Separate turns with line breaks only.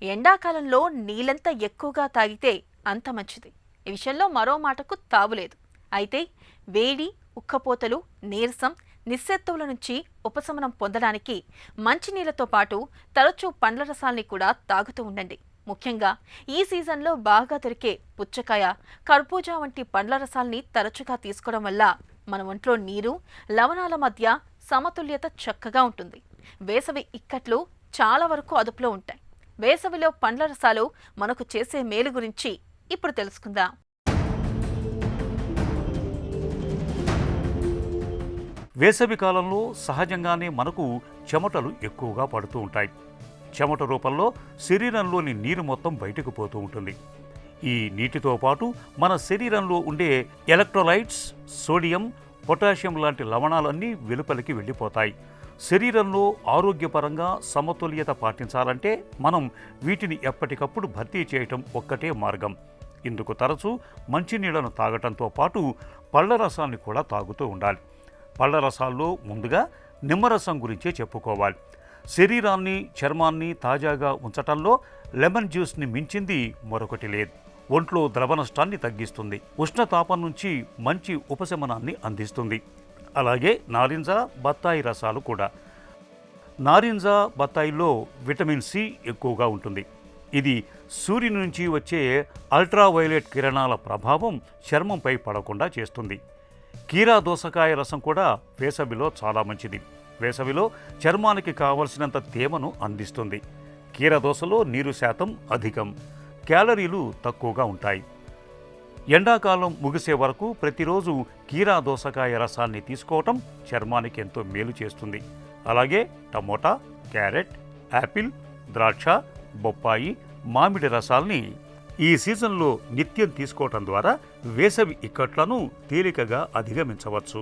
ఎండాకాలంలో నీళ్ళెంత ఎక్కువగా తాగితే అంత మంచిది. ఈ విషయంలో మరో మాటకు తావులేదు. అయితే వేడి, ఉక్కపోతలు, నీరసం, నిస్సెత్తువుల నుంచి ఉపశమనం పొందడానికి మంచినీళ్లతో పాటు తరచూ పండ్ల రసాల్ని కూడా తాగుతూ ఉండండి. ముఖ్యంగా ఈ సీజన్లో బాగా దొరికే పుచ్చకాయ, కర్బూజా వంటి పండ్ల రసాల్ని తరచుగా తీసుకోవడం వల్ల మన ఒంట్లో నీరు, లవణాల మధ్య సమతుల్యత చక్కగా ఉంటుంది. వేసవి ఇక్కట్లు చాలా వరకు అదుపులో ఉంటాయి. వేసవిలో పండ్ల రసాలు మనకు చేసే మేలు గురించి ఇప్పుడు తెలుసుకుందాం.
వేసవి కాలంలో సహజంగానే మనకు చెమటలు ఎక్కువగా పడుతూ ఉంటాయి. చెమట రూపంలో శరీరంలోని నీరు మొత్తం బయటకు పోతూ ఉంటుంది. ఈ నీటితో పాటు మన శరీరంలో ఉండే ఎలక్ట్రోలైట్స్, సోడియం, పొటాషియం లాంటి లవణాలన్నీ వెలుపలికి వెళ్ళిపోతాయి. శరీరంలో ఆరోగ్యపరంగా సమతుల్యత పాటించాలంటే మనం వీటిని ఎప్పటికప్పుడు భర్తీ చేయటం ఒక్కటే మార్గం. ఇందుకు తరచూ మంచినీళ్లను తాగటంతో పాటు పళ్ళ రసాన్ని కూడా తాగుతూ ఉండాలి. పళ్ళ రసాల్లో ముందుగా నిమ్మరసం గురించే చెప్పుకోవాలి. శరీరాన్ని, చర్మాన్ని తాజాగా ఉంచటంలో లెమన్ జ్యూస్ని మించింది మరొకటి లేదు. ఒంట్లో ద్రవ నష్టాన్ని తగ్గిస్తుంది, ఉష్ణతాపం నుంచి మంచి ఉపశమనాన్ని అందిస్తుంది. అలాగే నారింజ, బత్తాయి రసాలు కూడా. నారింజ, బత్తాయిలో విటమిన్ సి ఎక్కువగా ఉంటుంది. ఇది సూర్యుని నుంచి వచ్చే అల్ట్రావైలెట్ కిరణాల ప్రభావం చర్మంపై పడకుండా చేస్తుంది. కీరా దోసకాయ రసం కూడా వేసవిలో చాలా మంచిది. వేసవిలో చర్మానికి కావలసినంత తేమను అందిస్తుంది. కీరా దోసలో నీరు శాతం అధికం, క్యాలరీలు తక్కువగా ఉంటాయి. ఎండాకాలం ముగిసే వరకు ప్రతిరోజు కీరా దోసకాయ రసాన్ని తీసుకోవటం చర్మానికి ఎంతో మేలు చేస్తుంది. అలాగే టమోటా, క్యారెట్, యాపిల్, ద్రాక్ష, బొప్పాయి, మామిడి రసాల్ని ఈ సీజన్లో నిత్యం తీసుకోవటం ద్వారా వేసవి ఇక్కట్లను తేలికగా అధిగమించవచ్చు.